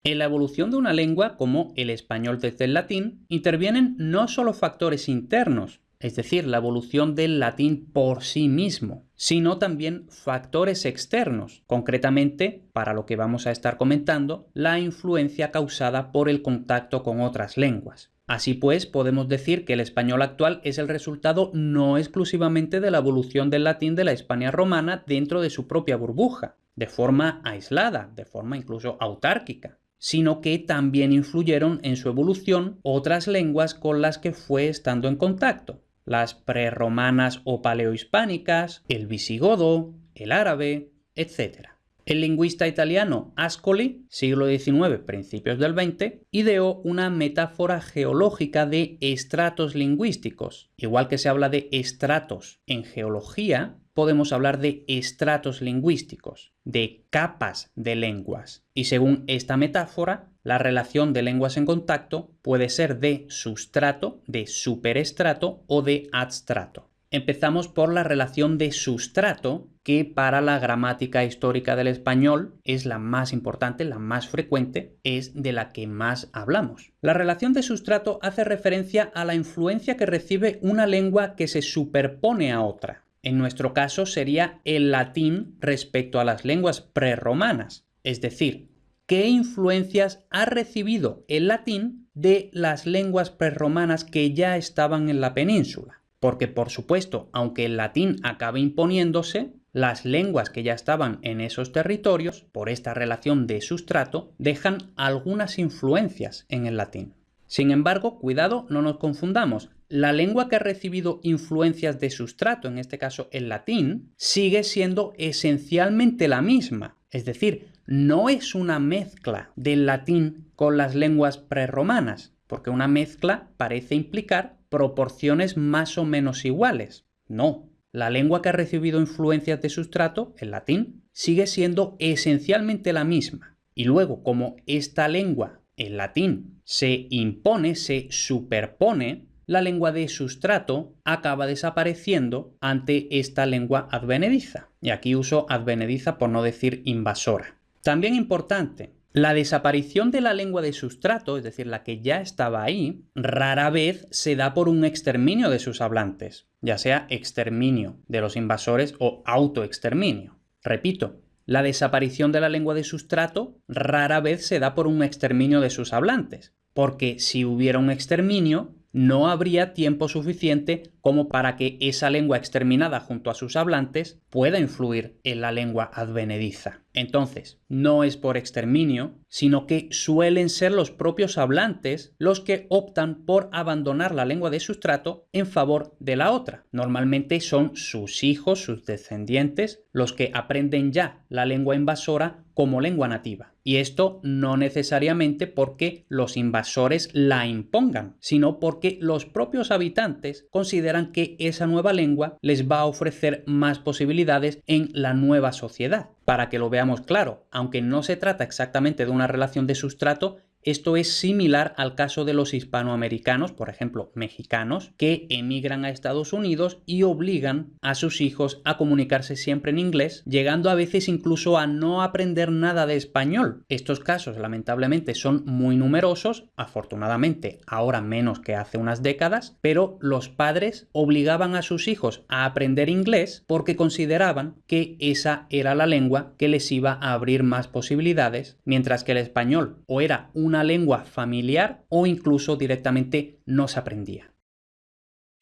En la evolución de una lengua, como el español desde el latín, intervienen no solo factores internos, es decir, la evolución del latín por sí mismo, sino también factores externos, concretamente, para lo que vamos a estar comentando, la influencia causada por el contacto con otras lenguas. Así pues, podemos decir que el español actual es el resultado no exclusivamente de la evolución del latín de la Hispania romana dentro de su propia burbuja, de forma aislada, de forma incluso autárquica, sino que también influyeron en su evolución otras lenguas con las que fue estando en contacto, las prerromanas o paleohispánicas, el visigodo, el árabe, etc. El lingüista italiano Ascoli, siglo XIX, principios del XX, ideó una metáfora geológica de estratos lingüísticos. Igual que se habla de estratos en geología, podemos hablar de estratos lingüísticos, de capas de lenguas. Y según esta metáfora, la relación de lenguas en contacto puede ser de sustrato, de superestrato o de adstrato. Empezamos por la relación de sustrato, que para la gramática histórica del español es la más importante, la más frecuente, es de la que más hablamos. La relación de sustrato hace referencia a la influencia que recibe una lengua que se superpone a otra. En nuestro caso sería el latín respecto a las lenguas prerromanas, es decir, ¿qué influencias ha recibido el latín de las lenguas prerromanas que ya estaban en la península? Porque, por supuesto, aunque el latín acabe imponiéndose, las lenguas que ya estaban en esos territorios, por esta relación de sustrato, dejan algunas influencias en el latín. Sin embargo, cuidado, no nos confundamos. La lengua que ha recibido influencias de sustrato, en este caso el latín, sigue siendo esencialmente la misma. Es decir, no es una mezcla del latín con las lenguas prerromanas, porque una mezcla parece implicar proporciones más o menos iguales. No, la lengua que ha recibido influencias de sustrato, el latín, sigue siendo esencialmente la misma. Y luego, como esta lengua, el latín, se impone, se superpone, la lengua de sustrato acaba desapareciendo ante esta lengua advenediza. Y aquí uso advenediza por no decir invasora. También importante, la desaparición de la lengua de sustrato, es decir, la que ya estaba ahí, rara vez se da por un exterminio de sus hablantes, ya sea exterminio de los invasores o autoexterminio. Repito, la desaparición de la lengua de sustrato rara vez se da por un exterminio de sus hablantes, porque si hubiera un exterminio, no habría tiempo suficiente como para que esa lengua exterminada junto a sus hablantes pueda influir en la lengua advenediza. Entonces, no es por exterminio, sino que suelen ser los propios hablantes los que optan por abandonar la lengua de sustrato en favor de la otra. Normalmente son sus hijos, sus descendientes, los que aprenden ya la lengua invasora como lengua nativa. Y esto no necesariamente porque los invasores la impongan, sino porque los propios habitantes consideran que esa nueva lengua les va a ofrecer más posibilidades en la nueva sociedad. Para que lo veamos claro, aunque no se trata exactamente de una relación de sustrato, esto es similar al caso de los hispanoamericanos, por ejemplo, mexicanos, que emigran a Estados Unidos y obligan a sus hijos a comunicarse siempre en inglés, llegando a veces incluso a no aprender nada de español. Estos casos, lamentablemente, son muy numerosos, afortunadamente ahora menos que hace unas décadas, pero los padres obligaban a sus hijos a aprender inglés porque consideraban que esa era la lengua que les iba a abrir más posibilidades, mientras que el español o era una lengua familiar o incluso directamente no se aprendía.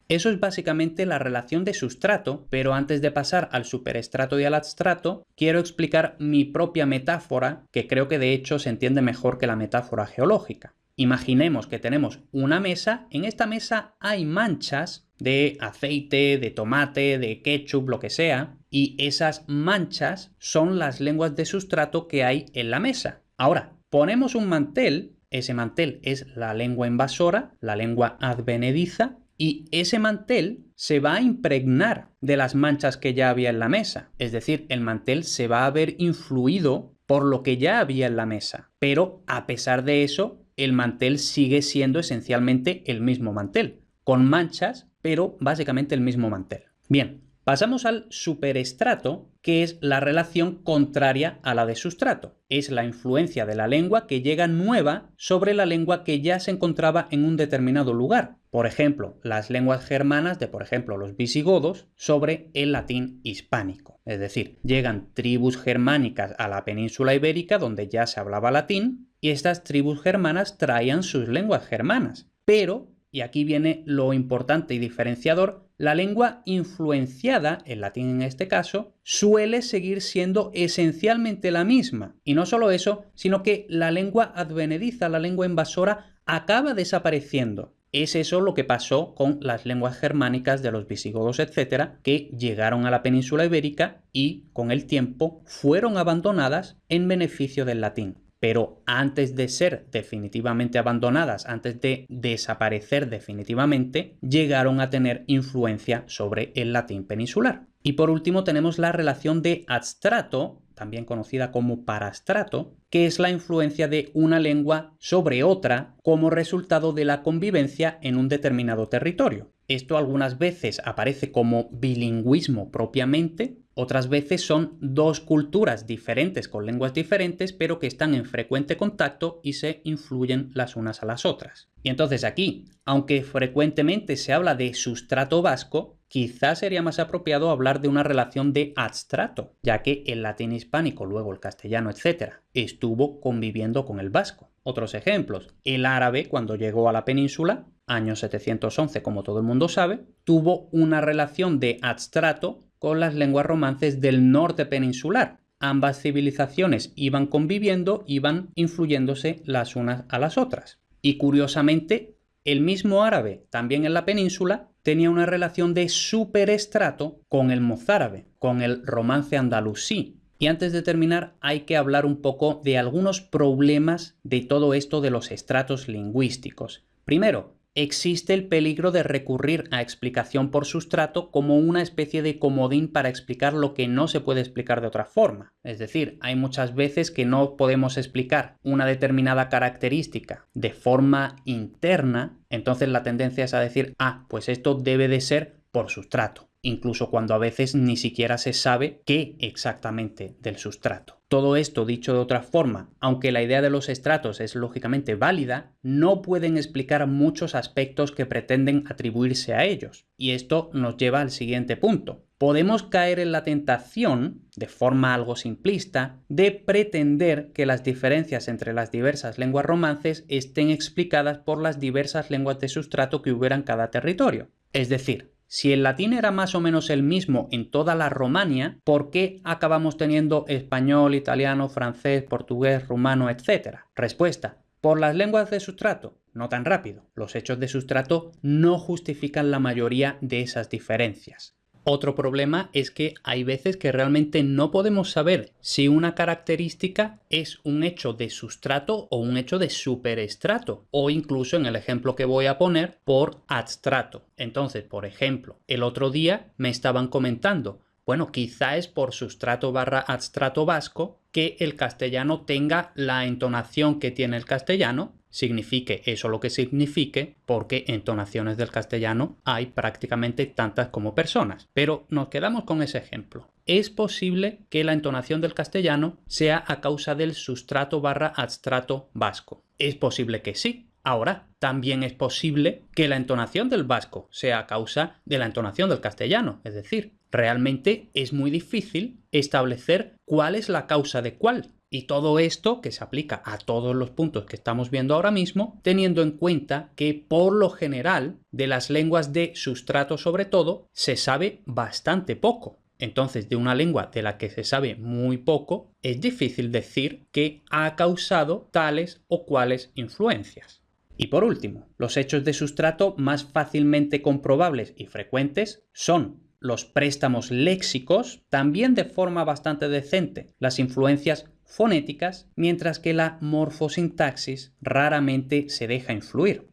Eso es básicamente la relación de sustrato, pero antes de pasar al superestrato y al adstrato, quiero explicar mi propia metáfora, que creo que de hecho se entiende mejor que la metáfora geológica. Imaginemos que tenemos una mesa, en esta mesa hay manchas de aceite, de tomate, de ketchup, lo que sea, y esas manchas son las lenguas de sustrato que hay en la mesa. Ahora, ponemos un mantel, ese mantel es la lengua invasora, la lengua advenediza, y ese mantel se va a impregnar de las manchas que ya había en la mesa. Es decir, el mantel se va a ver influido por lo que ya había en la mesa. Pero a pesar de eso, el mantel sigue siendo esencialmente el mismo mantel, con manchas, pero básicamente el mismo mantel. Bien, Pasamos al superestrato, que es la relación contraria a la de sustrato. Es la influencia de la lengua que llega nueva sobre la lengua que ya se encontraba en un determinado lugar. Por ejemplo, las lenguas germanas de, por ejemplo, los visigodos sobre el latín hispánico. Es decir, llegan tribus germánicas a la península ibérica donde ya se hablaba latín y estas tribus germanas traían sus lenguas germanas. Pero, y aquí viene lo importante y diferenciador, la lengua influenciada, el latín en este caso, suele seguir siendo esencialmente la misma. Y no solo eso, sino que la lengua advenediza, la lengua invasora, acaba desapareciendo. Es eso lo que pasó con las lenguas germánicas de los visigodos, etcétera, que llegaron a la península ibérica y con el tiempo fueron abandonadas en beneficio del latín. Pero antes de ser definitivamente abandonadas, antes de desaparecer definitivamente, llegaron a tener influencia sobre el latín peninsular. Y por último tenemos la relación de adstrato, también conocida como parastrato, que es la influencia de una lengua sobre otra como resultado de la convivencia en un determinado territorio. Esto algunas veces aparece como bilingüismo propiamente, otras veces son dos culturas diferentes con lenguas diferentes, pero que están en frecuente contacto y se influyen las unas a las otras. Y entonces aquí, aunque frecuentemente se habla de sustrato vasco, quizás sería más apropiado hablar de una relación de adstrato, ya que el latín hispánico, luego el castellano, etc., estuvo conviviendo con el vasco. Otros ejemplos, el árabe cuando llegó a la península, año 711 como todo el mundo sabe, tuvo una relación de adstrato con las lenguas romances del norte peninsular. Ambas civilizaciones iban conviviendo, iban influyéndose las unas a las otras. Y curiosamente, el mismo árabe, también en la península, tenía una relación de superestrato con el mozárabe, con el romance andalusí. Y antes de terminar, hay que hablar un poco de algunos problemas de todo esto de los estratos lingüísticos. Primero, existe el peligro de recurrir a explicación por sustrato como una especie de comodín para explicar lo que no se puede explicar de otra forma. Es decir, hay muchas veces que no podemos explicar una determinada característica de forma interna, entonces la tendencia es a decir, pues esto debe de ser por sustrato, incluso cuando a veces ni siquiera se sabe qué exactamente del sustrato. Todo esto dicho de otra forma, aunque la idea de los estratos es lógicamente válida, no pueden explicar muchos aspectos que pretenden atribuirse a ellos. Y esto nos lleva al siguiente punto. Podemos caer en la tentación, de forma algo simplista, de pretender que las diferencias entre las diversas lenguas romances estén explicadas por las diversas lenguas de sustrato que hubiera en cada territorio. Es decir, si el latín era más o menos el mismo en toda la Romania, ¿por qué acabamos teniendo español, italiano, francés, portugués, rumano, etcétera? Respuesta: por las lenguas de sustrato. No tan rápido. Los hechos de sustrato no justifican la mayoría de esas diferencias. Otro problema es que hay veces que realmente no podemos saber si una característica es un hecho de sustrato o un hecho de superestrato, o incluso en el ejemplo que voy a poner, por adstrato. Entonces, por ejemplo, el otro día me estaban comentando, bueno, quizá es por sustrato / adstrato vasco que el castellano tenga la entonación que tiene el castellano, signifique eso lo que signifique, porque entonaciones del castellano hay prácticamente tantas como personas. Pero nos quedamos con ese ejemplo. ¿Es posible que la entonación del castellano sea a causa del sustrato / adstrato vasco? Es posible que sí. Ahora, también es posible que la entonación del vasco sea a causa de la entonación del castellano. Es decir, realmente es muy difícil establecer cuál es la causa de cuál. Y todo esto que se aplica a todos los puntos que estamos viendo ahora mismo, teniendo en cuenta que por lo general de las lenguas de sustrato sobre todo se sabe bastante poco. Entonces, de una lengua de la que se sabe muy poco, es difícil decir que ha causado tales o cuales influencias. Y por último, los hechos de sustrato más fácilmente comprobables y frecuentes son los préstamos léxicos, también de forma bastante decente, las influencias fonéticas, mientras que la morfosintaxis raramente se deja influir.